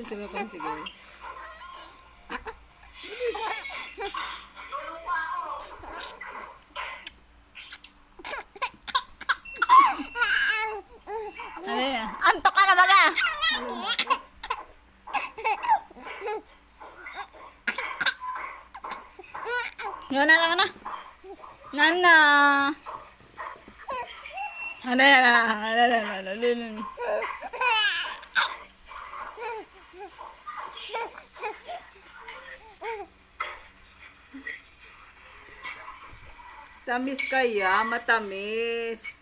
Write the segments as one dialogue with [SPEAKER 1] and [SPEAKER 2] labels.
[SPEAKER 1] Sirapan siguro.
[SPEAKER 2] Ano yan? Antok ka na baga! Yun na naman na. Nana! Ano yan na?
[SPEAKER 1] Tamis kaya, matamis.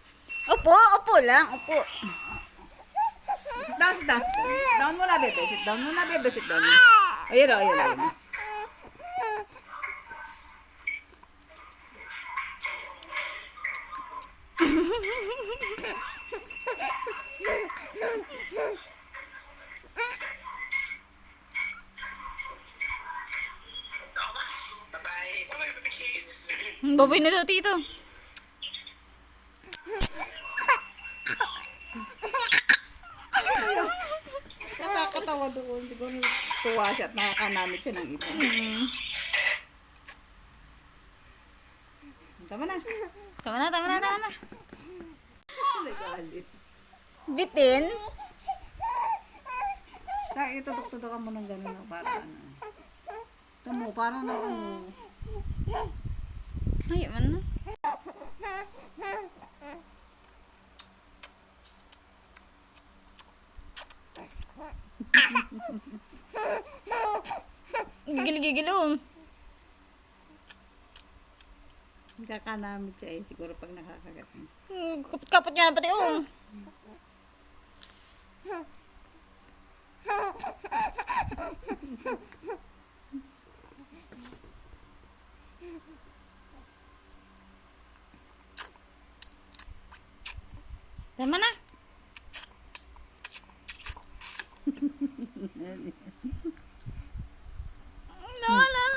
[SPEAKER 2] Upo, upo lang, upo.
[SPEAKER 1] Sit down, sit down, sit down. Sit down muna, bebe. Sit down muna, bebe. Sit down. Ayun o, ayun o. Ayun o.
[SPEAKER 2] Baboy na daw, tito.
[SPEAKER 1] Nakakatawa doon. Siguro tuwa siya at nakakanamit siya ng iba. Tama na.
[SPEAKER 2] Tama na, tama na, tama na.
[SPEAKER 1] Nagalit.
[SPEAKER 2] Bitin.
[SPEAKER 1] Sa itutok-tutokan mo ng gano'n na para ano. Ito mo, parang na ano.
[SPEAKER 2] Ay, man na. Gigil-gigil oh.
[SPEAKER 1] Nakakanamit siya eh. Siguro pag nakakagat mo.
[SPEAKER 2] Kapot-kapot niya na pati oh. Tama na.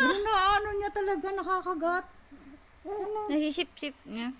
[SPEAKER 1] Pero na ano niya talaga nakakagat.
[SPEAKER 2] Nasisip-sip niya.